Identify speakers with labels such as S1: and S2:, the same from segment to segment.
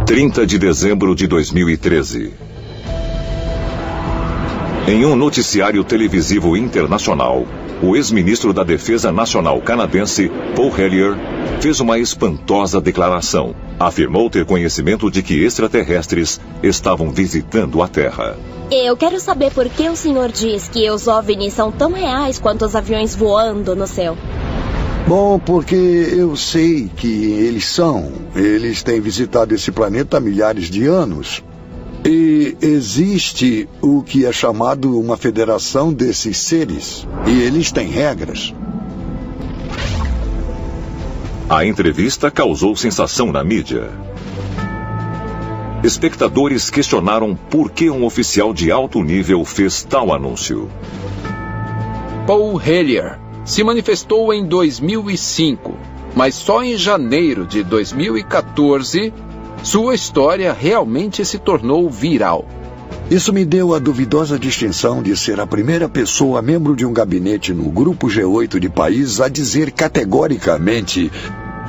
S1: 30 de dezembro de 2013. Em um noticiário televisivo internacional, o ex-ministro da Defesa Nacional canadense, Paul Hellyer, fez uma espantosa declaração. Afirmou ter conhecimento de que extraterrestres estavam visitando a Terra.
S2: Eu quero saber por que o senhor diz que os OVNIs são tão reais quanto os aviões voando no céu.
S3: Bom, porque eu sei que eles são. Eles têm visitado esse planeta há milhares de anos. E existe o que é chamado uma federação desses seres. E eles têm regras.
S1: A entrevista causou sensação na mídia. Espectadores questionaram por que um oficial de alto nível fez tal anúncio.
S4: Paul Hellyer se manifestou em 2005, mas só em janeiro de 2014, sua história realmente se tornou viral.
S3: Isso me deu a duvidosa distinção de ser a primeira pessoa membro de um gabinete no Grupo G8 de países a dizer categoricamente,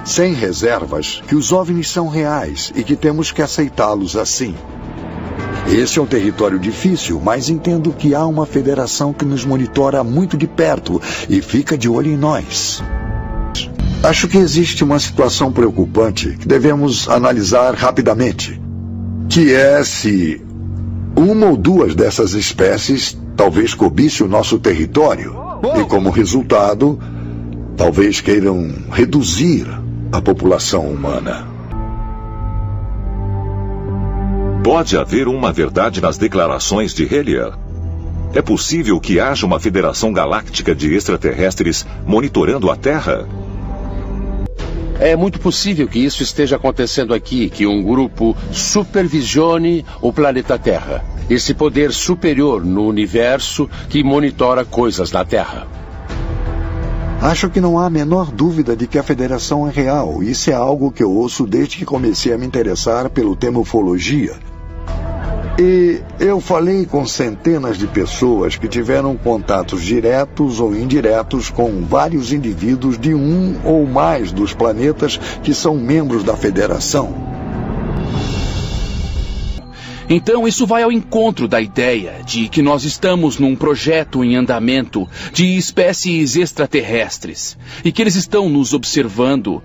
S3: sem reservas, que os OVNIs são reais e que temos que aceitá-los assim. Esse é um território difícil, mas entendo que há uma federação que nos monitora muito de perto e fica de olho em nós. Acho que existe uma situação preocupante que devemos analisar rapidamente, que é se uma ou duas dessas espécies talvez cobice o nosso território e, como resultado, talvez queiram reduzir a população humana.
S1: Pode haver uma verdade nas declarações de Hellyer? É possível que haja uma federação galáctica de extraterrestres monitorando a Terra?
S5: É muito possível que isso esteja acontecendo aqui, que um grupo supervisione o planeta Terra. Esse poder superior no universo que monitora coisas na Terra.
S3: Acho que não há a menor dúvida de que a federação é real. Isso é algo que eu ouço desde que comecei a me interessar pelo tema ufologia. E eu falei com centenas de pessoas que tiveram contatos diretos ou indiretos com vários indivíduos de um ou mais dos planetas que são membros da federação.
S6: Então isso vai ao encontro da ideia de que nós estamos num projeto em andamento de espécies extraterrestres e que eles estão nos observando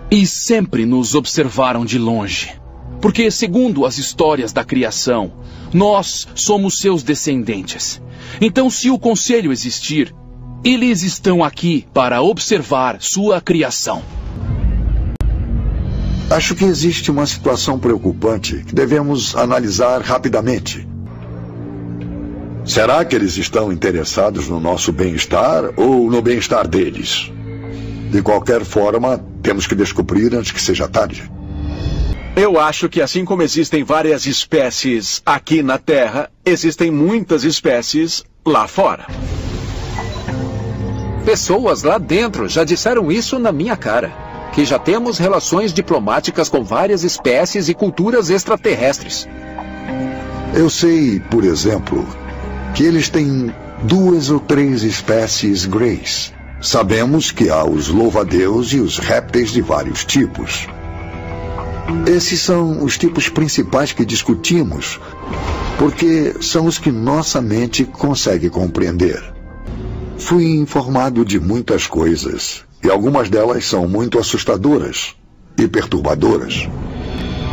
S6: e sempre nos observaram de longe. Porque, segundo as histórias da criação, nós somos seus descendentes. Então, se o conselho existir, eles estão aqui para observar sua criação.
S3: Acho que existe uma situação preocupante que devemos analisar rapidamente. Será que eles estão interessados no nosso bem-estar ou no bem-estar deles? De qualquer forma, temos que descobrir antes que seja tarde.
S7: Eu acho que assim como existem várias espécies aqui na Terra, existem muitas espécies lá fora.
S4: Pessoas lá dentro já disseram isso na minha cara. Que já temos relações diplomáticas com várias espécies e culturas extraterrestres.
S3: Eu sei, por exemplo, que eles têm 2 ou 3 espécies greys. Sabemos que há os louva-a-Deus e os répteis de vários tipos. Esses são os tipos principais que discutimos, porque são os que nossa mente consegue compreender. Fui informado de muitas coisas, e algumas delas são muito assustadoras e perturbadoras.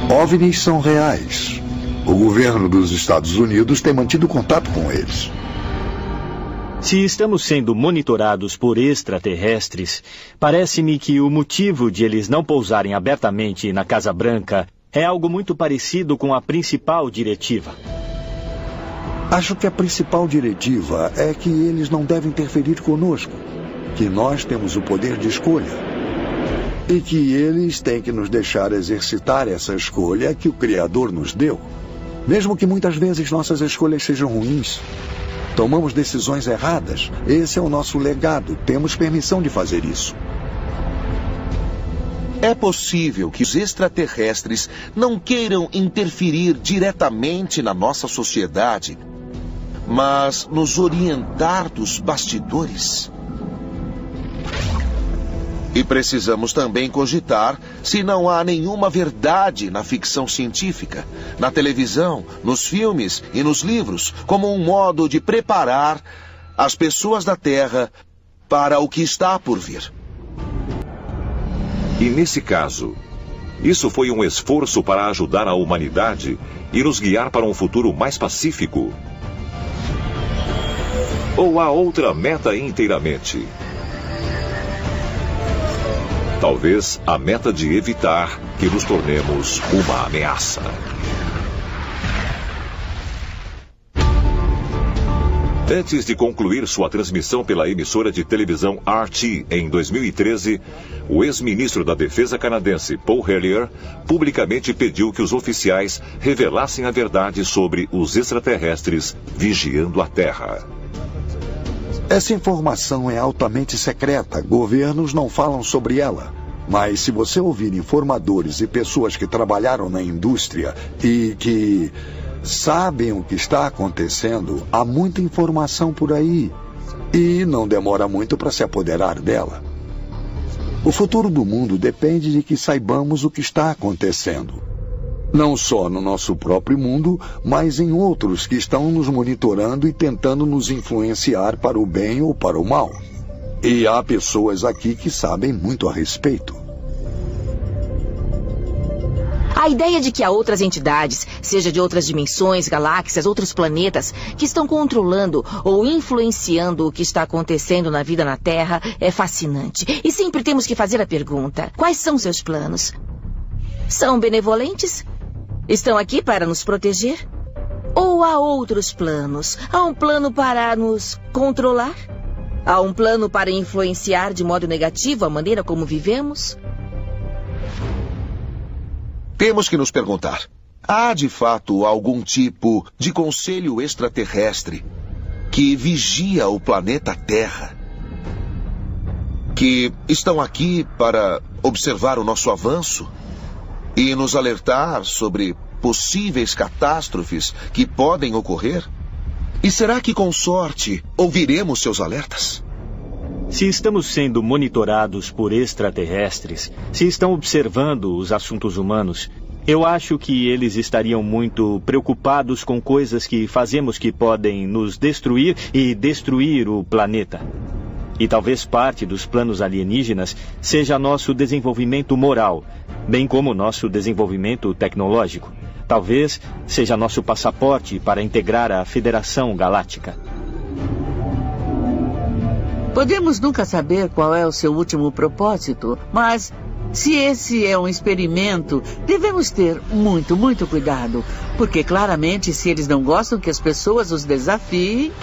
S3: OVNIs são reais. O governo dos Estados Unidos tem mantido contato com eles.
S8: Se estamos sendo monitorados por extraterrestres, parece-me que o motivo de eles não pousarem abertamente na Casa Branca é algo muito parecido com a principal diretiva.
S3: Acho que a principal diretiva é que eles não devem interferir conosco, que nós temos o poder de escolha e que eles têm que nos deixar exercitar essa escolha que o Criador nos deu, mesmo que muitas vezes nossas escolhas sejam ruins. Tomamos decisões erradas. Esse é o nosso legado. Temos permissão de fazer isso.
S9: É possível que os extraterrestres não queiram interferir diretamente na nossa sociedade, mas nos orientar dos bastidores. E precisamos também cogitar se não há nenhuma verdade na ficção científica, na televisão, nos filmes e nos livros, como um modo de preparar as pessoas da Terra para o que está por vir.
S1: E nesse caso, isso foi um esforço para ajudar a humanidade e nos guiar para um futuro mais pacífico? Ou há outra meta inteiramente? Talvez a meta de evitar que nos tornemos uma ameaça. Antes de concluir sua transmissão pela emissora de televisão RT em 2013, o ex-ministro da Defesa canadense, Paul Hellyer, publicamente pediu que os oficiais revelassem a verdade sobre os extraterrestres vigiando a Terra.
S3: Essa informação é altamente secreta. Governos não falam sobre ela. Mas se você ouvir informadores e pessoas que trabalharam na indústria e que sabem o que está acontecendo, há muita informação por aí. E não demora muito para se apoderar dela. O futuro do mundo depende de que saibamos o que está acontecendo. Não só no nosso próprio mundo, mas em outros que estão nos monitorando e tentando nos influenciar para o bem ou para o mal. E há pessoas aqui que sabem muito a respeito.
S10: A ideia de que há outras entidades, seja de outras dimensões, galáxias, outros planetas, que estão controlando ou influenciando o que está acontecendo na vida na Terra é fascinante. E sempre temos que fazer a pergunta: quais são seus planos? São benevolentes? Estão aqui para nos proteger? Ou há outros planos? Há um plano para nos controlar? Há um plano para influenciar de modo negativo a maneira como vivemos?
S9: Temos que nos perguntar: há de fato algum tipo de conselho extraterrestre que vigia o planeta Terra? Que estão aqui para observar o nosso avanço e nos alertar sobre possíveis catástrofes que podem ocorrer? E será que, com sorte, ouviremos seus alertas?
S8: Se estamos sendo monitorados por extraterrestres, se estão observando os assuntos humanos, eu acho que eles estariam muito preocupados com coisas que fazemos que podem nos destruir e destruir o planeta. E talvez parte dos planos alienígenas seja nosso desenvolvimento moral, bem como nosso desenvolvimento tecnológico. Talvez seja nosso passaporte para integrar a Federação Galáctica.
S11: Podemos nunca saber qual é o seu último propósito, mas se esse é um experimento, devemos ter muito cuidado, porque claramente se eles não gostam que as pessoas os desafiem,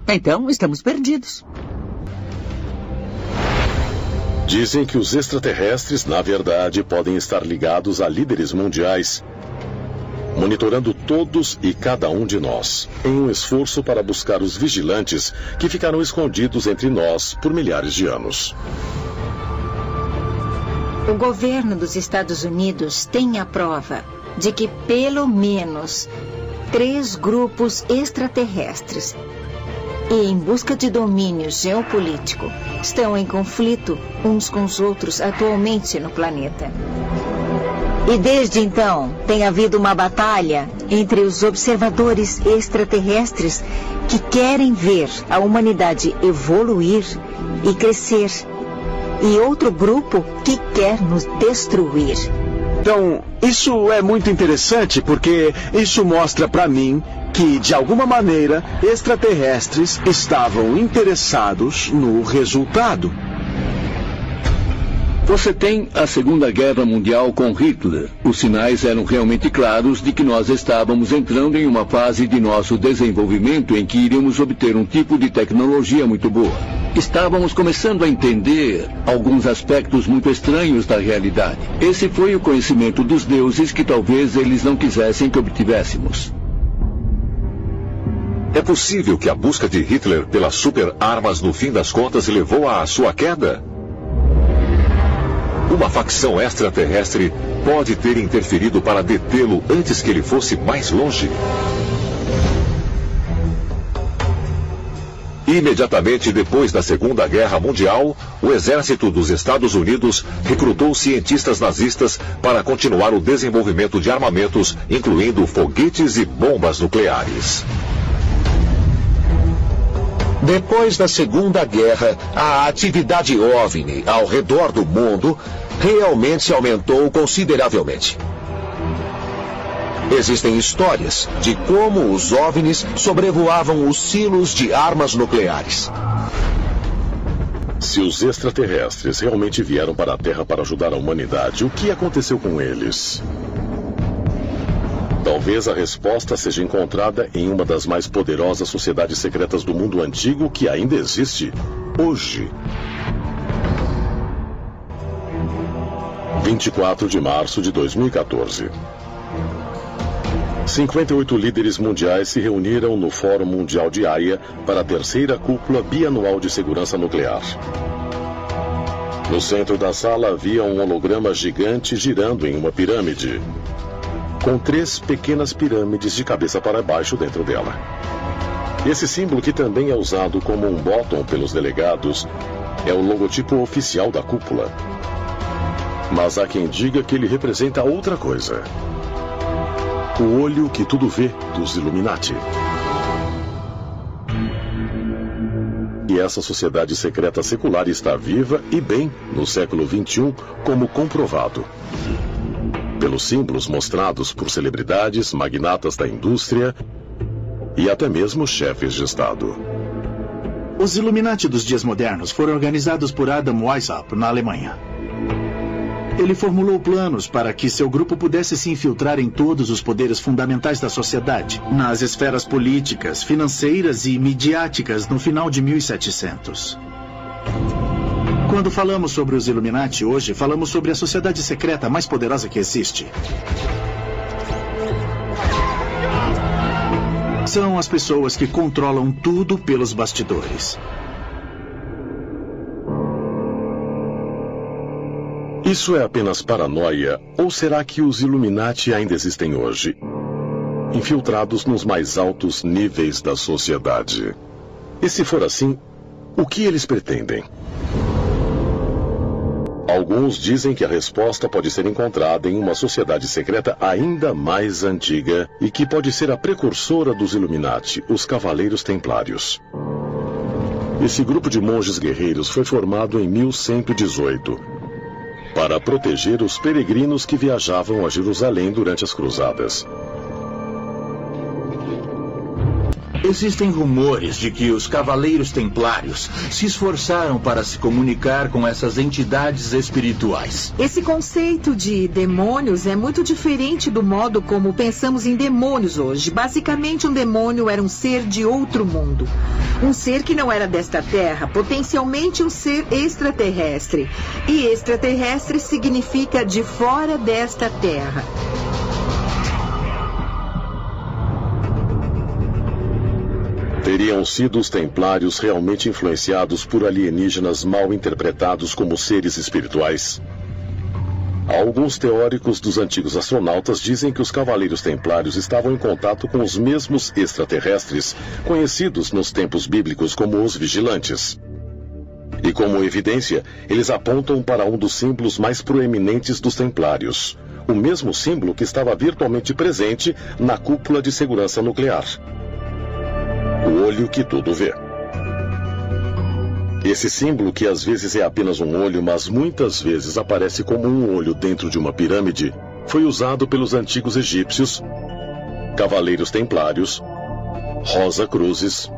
S11: então estamos perdidos.
S5: Dizem que os extraterrestres, na verdade, podem estar ligados a líderes mundiais, monitorando todos e cada um de nós, em um esforço para buscar os vigilantes que ficaram escondidos entre nós por milhares de anos.
S12: O governo dos Estados Unidos tem a prova de que pelo menos 3 grupos extraterrestres e em busca de domínio geopolítico estão em conflito uns com os outros atualmente no planeta. E desde então tem havido uma batalha entre os observadores extraterrestres que querem ver a humanidade evoluir e crescer, e outro grupo que quer nos destruir.
S7: Então, isso é muito interessante porque isso mostra para mim que, de alguma maneira, extraterrestres estavam interessados no resultado.
S13: Você tem a Segunda Guerra Mundial com Hitler. Os sinais eram realmente claros de que nós estávamos entrando em uma fase de nosso desenvolvimento em que iríamos obter um tipo de tecnologia muito boa. Estávamos começando a entender alguns aspectos muito estranhos da realidade. Esse foi o conhecimento dos deuses que talvez eles não quisessem que obtivéssemos.
S1: É possível que a busca de Hitler pelas super-armas no fim das contas levou à sua queda? Uma facção extraterrestre pode ter interferido para detê-lo antes que ele fosse mais longe? E Imediatamente depois da Segunda Guerra Mundial, o exército dos Estados Unidos recrutou cientistas nazistas para continuar o desenvolvimento de armamentos, incluindo foguetes e bombas nucleares.
S9: Depois da Segunda Guerra, a atividade OVNI ao redor do mundo realmente aumentou consideravelmente. Existem histórias de como os OVNIs sobrevoavam os silos de armas nucleares.
S14: Se os extraterrestres realmente vieram para a Terra para ajudar a humanidade, o que aconteceu com eles? Talvez a resposta seja encontrada em uma das mais poderosas sociedades secretas do mundo antigo que ainda existe hoje. 24 de março de 2014. 58 líderes mundiais se reuniram no Fórum Mundial de Haia para a terceira cúpula bianual de segurança nuclear. No centro da sala havia um holograma gigante girando em uma pirâmide, com 3 pequenas pirâmides de cabeça para baixo dentro dela. Esse símbolo, que também é usado como um bottom pelos delegados, é o logotipo oficial da cúpula. Mas há quem diga que ele representa outra coisa. O olho que tudo vê dos Illuminati. E essa sociedade secreta secular está viva e bem no século XXI, como comprovado pelos símbolos mostrados por celebridades, magnatas da indústria e até mesmo chefes de Estado.
S15: Os Illuminati dos dias modernos foram organizados por Adam Weishaupt, na Alemanha. Ele formulou planos para que seu grupo pudesse se infiltrar em todos os poderes fundamentais da sociedade, nas esferas políticas, financeiras e midiáticas no final de 1700. Quando falamos sobre os Illuminati hoje, falamos sobre a sociedade secreta mais poderosa que existe. São as pessoas que controlam tudo pelos bastidores.
S14: Isso é apenas paranoia, ou será que os Illuminati ainda existem hoje, infiltrados nos mais altos níveis da sociedade? E se for assim, o que eles pretendem? Alguns dizem que a resposta pode ser encontrada em uma sociedade secreta ainda mais antiga e que pode ser a precursora dos Illuminati, os Cavaleiros Templários. Esse grupo de monges guerreiros foi formado em 1118 para proteger os peregrinos que viajavam a Jerusalém durante as cruzadas.
S16: Existem rumores de que os Cavaleiros Templários se esforçaram para se comunicar com essas entidades espirituais.
S17: Esse conceito de demônios é muito diferente do modo como pensamos em demônios hoje. Basicamente, um demônio era um ser de outro mundo. Um ser que não era desta terra, potencialmente um ser extraterrestre. E extraterrestre significa de fora desta terra.
S14: Teriam sido os templários realmente influenciados por alienígenas mal interpretados como seres espirituais? Alguns teóricos dos antigos astronautas dizem que os Cavaleiros Templários estavam em contato com os mesmos extraterrestres, conhecidos nos tempos bíblicos como os Vigilantes. E como evidência, eles apontam para um dos símbolos mais proeminentes dos Templários, o mesmo símbolo que estava virtualmente presente na cúpula de segurança nuclear. O olho que tudo vê. Esse símbolo, que às vezes é apenas um olho, mas muitas vezes aparece como um olho dentro de uma pirâmide, foi usado pelos antigos egípcios, Cavaleiros Templários, Rosa-Cruzes,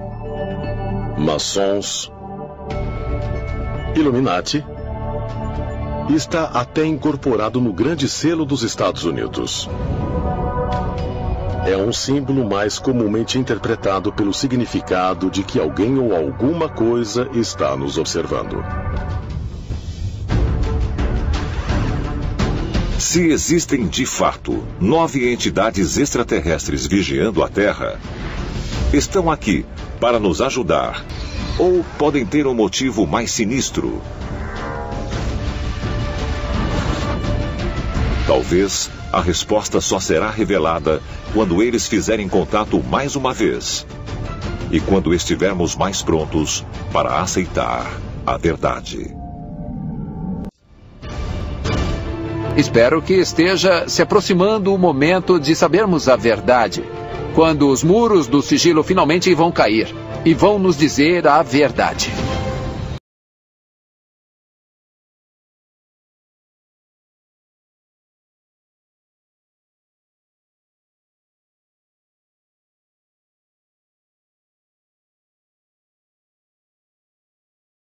S14: Maçons, Illuminati, e está até incorporado no Grande Selo dos Estados Unidos. É um símbolo mais comumente interpretado pelo significado de que alguém ou alguma coisa está nos observando.
S1: Se existem de fato 9 entidades extraterrestres vigiando a Terra, estão aqui para nos ajudar, ou podem ter um motivo mais sinistro. Talvez a resposta só será revelada quando eles fizerem contato mais uma vez. e quando estivermos mais prontos para aceitar a verdade.
S4: Espero que esteja se aproximando o momento de sabermos a verdade, quando os muros do sigilo finalmente vão cair e vão nos dizer a verdade.